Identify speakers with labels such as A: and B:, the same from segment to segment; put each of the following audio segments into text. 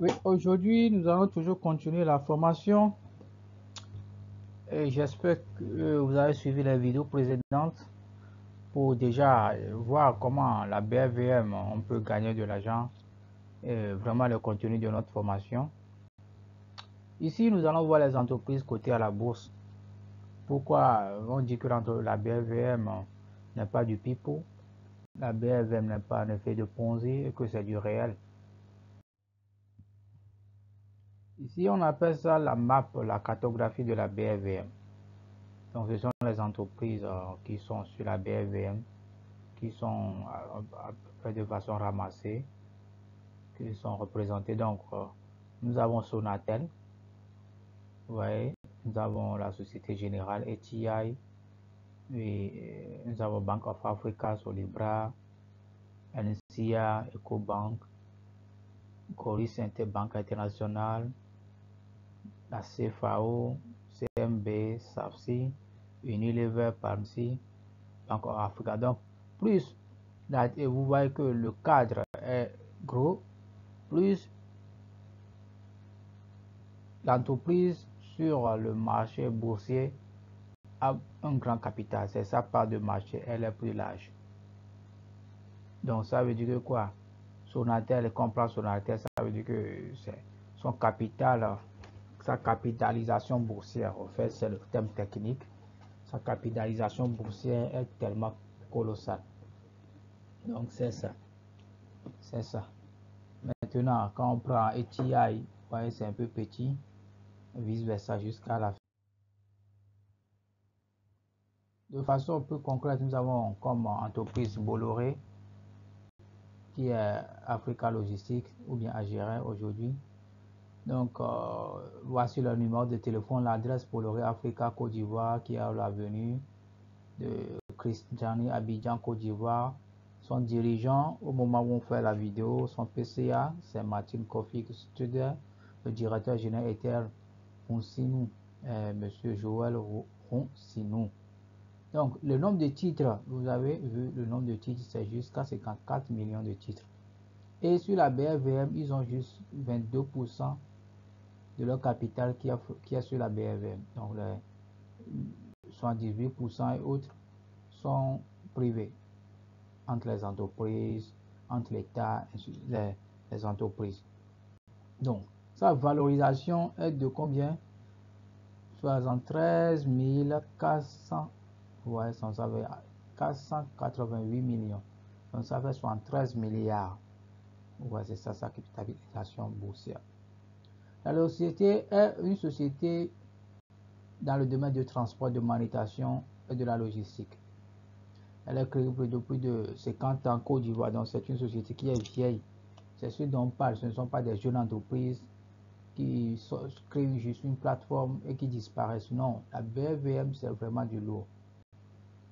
A: Oui, aujourd'hui, nous allons toujours continuer la formation et j'espère que vous avez suivi les vidéos précédentes pour déjà voir comment la BFVM, on peut gagner de l'argent et vraiment le contenu de notre formation. Ici, nous allons voir les entreprises cotées à la bourse. Pourquoi on dit que la BFVM n'est pas du pipeau, la BFVM n'est pas un effet de Ponzi et que c'est du réel. Ici, on appelle ça la map, la cartographie de la BFVM. Donc, ce sont les entreprises qui sont sur la BFVM, qui sont à peu près de façon ramassée, qui sont représentées. Donc, nous avons Sonatel, vous voyez, nous avons la Société Générale, ETI, et nous avons Bank of Africa, Solibra, NCA, EcoBank, Coris Interbank International, la CFAO, CMB, SAFSI, Unilever, PAMSI, Bank of Africa. Donc, plus et vous voyez que le cadre est gros, plus l'entreprise sur le marché boursier a un grand capital. C'est sa part de marché, elle est plus large. Donc ça veut dire que quoi? Sonatel, comprend Sonatel, ça veut dire que c'est son capital, sa capitalisation boursière, en fait c'est le terme technique, sa capitalisation boursière est tellement colossale. Donc c'est ça. C'est ça. Maintenant, quand on prend ETI, vous voyez, c'est un peu petit, vice versa jusqu'à la fin. De façon un peu concrète, nous avons comme entreprise Bolloré, qui est Africa Logistique ou bien Agiré aujourd'hui. Donc, voici le numéro de téléphone, l'adresse Bolloré Africa Côte d'Ivoire, qui est à l'avenue de Christiani, Abidjan, Côte d'Ivoire. Son dirigeant, au moment où on fait la vidéo, son PCA, c'est Martin Kofi Studer. Le directeur général était Ronsinou, Monsieur Joël Ronsinou. Donc, le nombre de titres, vous avez vu, le nombre de titres, c'est jusqu'à 54 millions de titres. Et sur la BFVM, ils ont juste 22% de leur capital qui est sur la BFVM. Donc, les 78% et autres sont privés entre les entreprises, entre l'État et les entreprises. Donc, sa valorisation est de combien? 73 400, ouais, ça fait 488 millions. Donc, ça fait 73 milliards. Ouais, c'est ça, sa capitalisation boursière. La société est une société dans le domaine du transport, de manutention et de la logistique. Elle est créée depuis de 50 ans en Côte d'Ivoire, donc c'est une société qui est vieille. C'est ce dont on parle, ce ne sont pas des jeunes entreprises qui créent juste une plateforme et qui disparaissent. Non, la BFVM, c'est vraiment du lourd.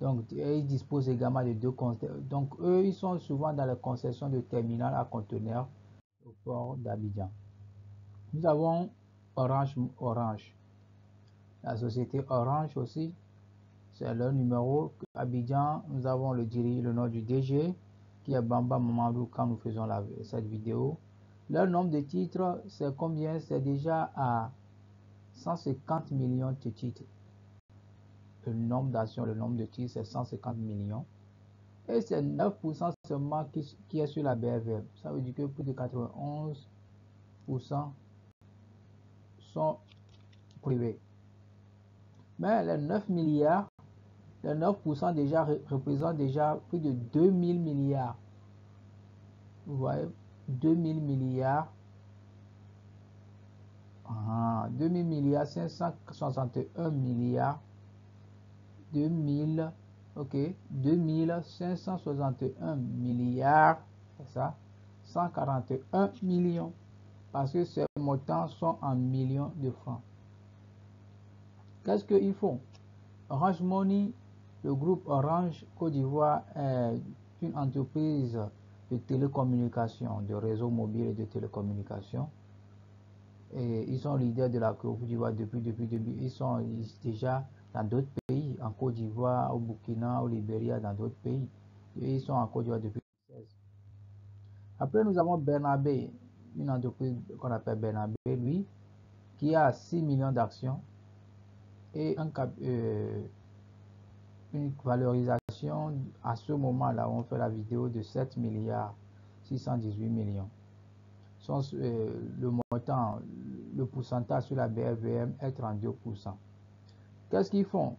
A: Donc, ils disposent également de deux conteneurs. Donc, eux, ils sont souvent dans la concession de terminal à conteneurs au port d'Abidjan. Nous avons Orange. La société Orange aussi, c'est leur numéro. Abidjan, nous avons le nom du DG, qui est Bamba Mamadou quand nous faisons cette vidéo. Leur nombre de titres, c'est combien? C'est déjà à 150 millions de titres. Le nombre d'actions, le nombre de titres, c'est 150 millions. Et c'est 9% seulement qui est sur la BFM. Ça veut dire que plus de 91% sont privés. Mais les 9 milliards, les 9% déjà représentent déjà plus de 2000 milliards. Vous voyez, 2000 milliards. 2000 milliards, 561 milliards. 2000, ok, 2561 milliards, c'est ça, 141 millions, parce que ces montants sont en millions de francs. Qu'est-ce qu'ils font? Orange Money, le groupe Orange Côte d'Ivoire est une entreprise de télécommunications, de réseaux mobiles et de télécommunications. Et ils sont leaders de la Côte d'Ivoire depuis. Ils sont déjà dans d'autres pays, en Côte d'Ivoire, au Burkina, au Libéria, dans d'autres pays. Et ils sont en Côte d'Ivoire depuis 2016. Après, nous avons Bernabé. une entreprise qu'on appelle Bernabé, lui, qui a 6 millions d'actions et une valorisation à ce moment-là, on fait la vidéo de 7 milliards 618 millions. Le montant, le pourcentage sur la BFVM est 32%. Qu'est-ce qu'ils font?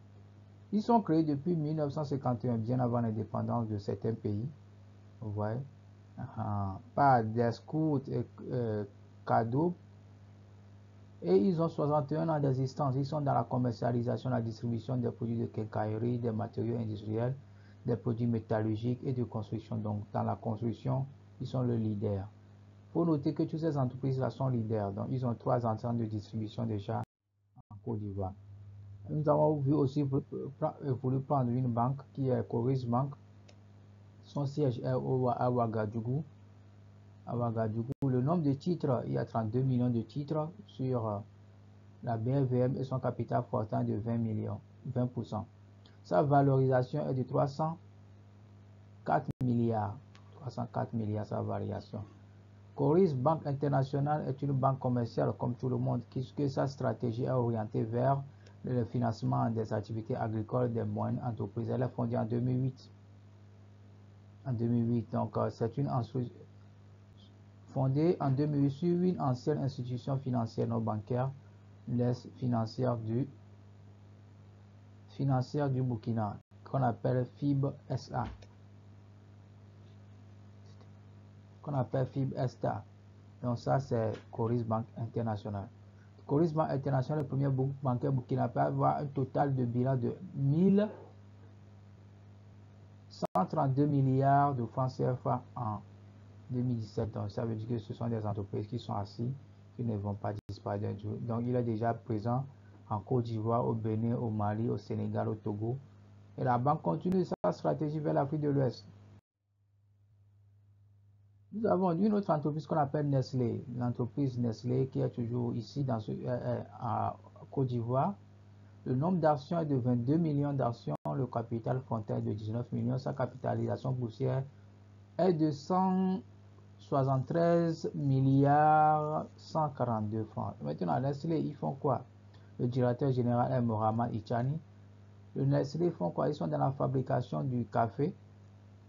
A: Ils sont créés depuis 1951, bien avant l'indépendance de certains pays. Vous voyez, par des scouts et cadeaux. Et ils ont 61 ans d'existence. Ils sont dans la commercialisation, la distribution des produits de quincaillerie, des matériaux industriels, des produits métallurgiques et de construction. Donc, dans la construction, ils sont le leader. Il faut noter que toutes ces entreprises-là sont leaders. Donc, ils ont 3 ensembles de distribution déjà en Côte d'Ivoire. Nous avons vu aussi voulu prendre une banque qui est Coris Bank. Son siège est à Ouagadougou. Le nombre de titres, il y a 32 millions de titres sur la BFVM et son capital flottant de 20%. Sa valorisation est de 304 milliards. 304 milliards sa variation. Coris Banque Internationale est une banque commerciale comme tout le monde, puisque sa stratégie est orientée vers le financement des activités agricoles des moyennes entreprises. Elle est fondée en 2008. Donc c'est une fondée en 2008 sur une ancienne institution financière non bancaire, financière du Burkina, qu'on appelle FIB SA. Donc ça c'est Coris Banque Internationale. Coris Banque Internationale, le premier bancaire burkinabé, va avoir un total de bilan de 1132 milliards de francs CFA en 2017. Donc ça veut dire que ce sont des entreprises qui sont assises, qui ne vont pas disparaître d'un jour. Donc il est déjà présent en Côte d'Ivoire, au Bénin, au Mali, au Sénégal, au Togo. Et la banque continue sa stratégie vers l'Afrique de l'Ouest. Nous avons une autre entreprise qu'on appelle Nestlé, l'entreprise Nestlé qui est toujours ici à Côte d'Ivoire. Le nombre d'actions est de 22 millions d'actions, le capital frontal est de 19 millions, sa capitalisation boursière est de 173 milliards 142 francs. Maintenant, Nestlé, ils font quoi? Le directeur général est Mohamed Ichani. Le Nestlé font quoi? Ils sont dans la fabrication du café,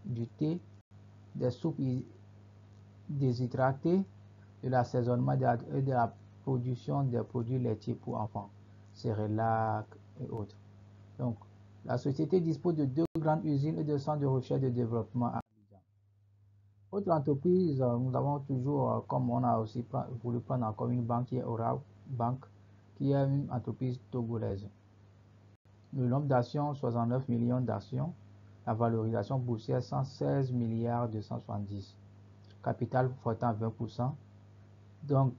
A: du thé, des soupes déshydratées, de l'assaisonnement et de la production des produits laitiers pour enfants, céréales et autres. Donc, la société dispose de 2 grandes usines et de centres de recherche et de développement à Abidjan. Autre entreprise, nous avons toujours, comme on a aussi voulu prendre encore une banque qui est Ora Bank, qui est une entreprise togolaise. Le nombre d'actions, 69 millions d'actions. La valorisation boursière, 116 milliards 270. Capital flottant 20%. Donc,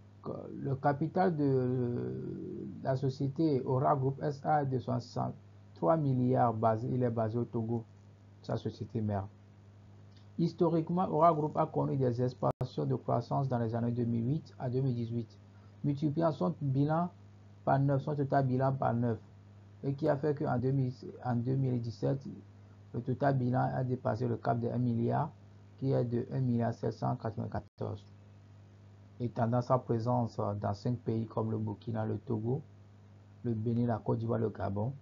A: le capital de la société Ora Group SA est de 63 milliards, il est basé au Togo, sa société mère. Historiquement, Ora Group a connu des expansions de croissance dans les années 2008 à 2018, multipliant son bilan par 9, son total bilan par 9, et qui a fait qu'en 2017, le total bilan a dépassé le cap de 1 milliard, qui est de 1 milliard 794. Étendant sa présence dans 5 pays comme le Burkina, le Togo, le Bénin, la Côte d'Ivoire, le Gabon,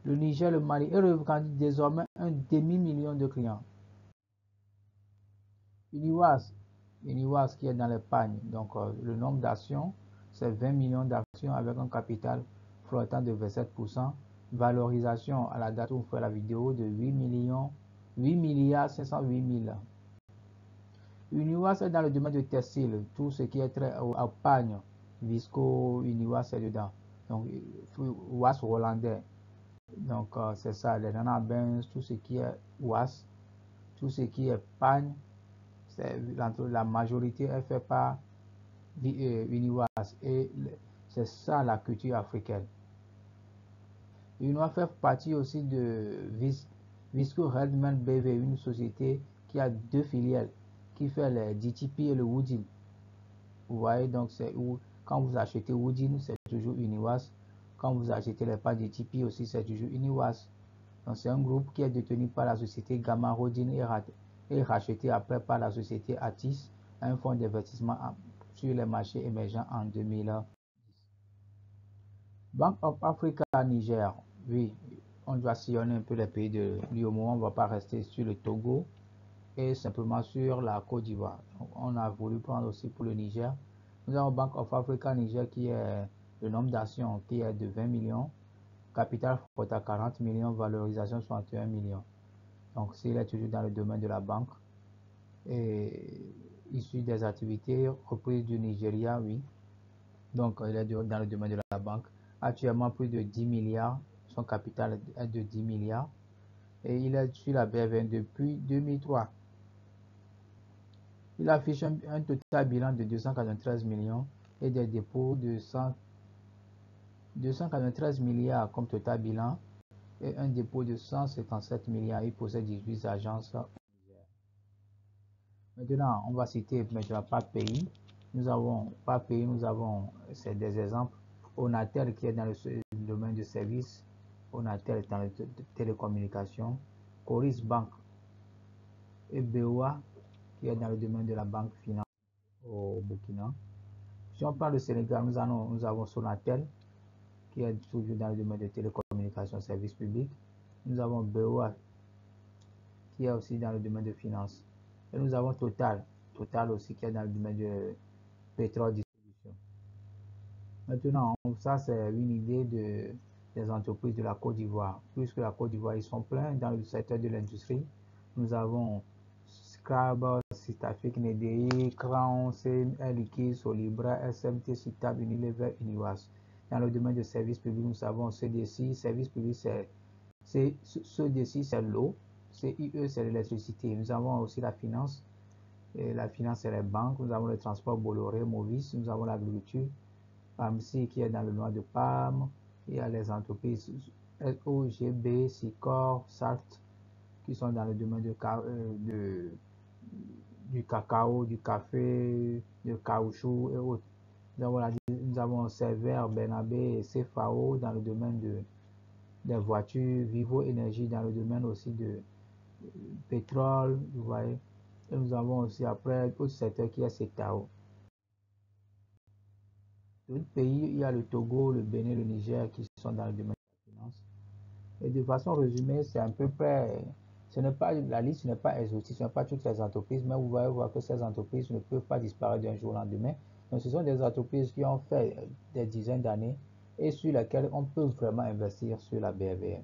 A: le Niger, le Mali, et revendique désormais un demi-million de clients. Uniwas qui est dans l'épargne, donc le nombre d'actions, c'est 20 millions d'actions avec un capital flottant de 27%, valorisation à la date où on fait la vidéo de 8 milliards 508 000. Uniwas est dans le domaine du textile, tout ce qui est très à pagne, Visco, Uniwas est dedans. Donc, Was hollandais. Donc, c'est ça, les Nana Benz, tout ce qui est Was, tout ce qui est pagne, la majorité est fait par Uniwas. Et c'est ça la culture africaine. Uniwas fait partie aussi de Visco Redman BV, une société qui a 2 filiales, qui fait le DTP et le Woodin. Vous voyez, donc c'est où quand vous achetez Woodin, c'est toujours Uniwas. Quand vous achetez les parts DTP aussi, c'est toujours Uniwas. Donc c'est un groupe qui est détenu par la société Gamma Holding et racheté après par la société Atis, un fonds d'investissement sur les marchés émergents en 2010. Bank of Africa Niger, oui, on doit sillonner un peu les pays de l'UEMOA, on ne va pas rester sur le Togo et simplement sur la Côte d'Ivoire. On a voulu prendre aussi pour le Niger. Nous avons Bank of Africa Niger qui est le nombre d'actions qui est de 20 millions, capital forte à 40 millions, valorisation 61 millions. Donc s'il est toujours dans le domaine de la banque et issu des activités reprises du Nigeria, oui. Donc il est dans le domaine de la banque. Actuellement plus de 10 milliards, son capital est de 10 milliards et il est sur la BVN depuis 2003. Il affiche un total bilan de 293 millions et des dépôts de 293 milliards comme total bilan et un dépôt de 157 milliards. Il possède 18 agences. Maintenant, on va citer maintenant par pays. Nous avons c'est des exemples. Onatel qui est dans le domaine de services. Onatel est dans les télécommunications. Coris Bank et BOA qui est dans le domaine de la banque finance au Burkina. Si on parle du Sénégal, nous avons Sonatel qui est toujours dans le domaine des télécommunications, services publics. Nous avons BOA qui est aussi dans le domaine de finances. Et nous avons Total aussi qui est dans le domaine de pétrole distribution. Maintenant, ça c'est une idée des entreprises de la Côte d'Ivoire. Puisque la Côte d'Ivoire, ils sont pleins dans le secteur de l'industrie. Nous avons Scrabble, Citafik, NDI, Crown, CML, Liquide, Solibra, SMT, Citab, Unilever, Uniwas. Dans le domaine de services publics, nous avons CDC. Services publics, CDC, c'est l'eau. CIE, c'est l'électricité. Nous avons aussi la finance. Et la finance, c'est les banques. Nous avons le transport Bolloré, Movis. Nous avons l'agriculture. PAMSI qui est dans le noix de palme. Il y a les entreprises SOGB, Sicor, SART qui sont dans le domaine du cacao, du café, du caoutchouc et autres. Nous avons Server, Bernabé et CFAO dans le domaine des voitures, Vivo Énergie dans le domaine aussi de pétrole, vous voyez. Et nous avons aussi après autre secteur qui est CETAO. D'autres pays, il y a le Togo, le Bénin, le Niger qui sont dans le domaine de la finance. Et de façon résumée, c'est à peu près, la liste n'est pas exhaustive, ce n'est pas toutes les entreprises, mais vous allez voir que ces entreprises ne peuvent pas disparaître d'un jour au lendemain. Donc ce sont des entreprises qui ont fait des dizaines d'années et sur lesquelles on peut vraiment investir sur la BVN.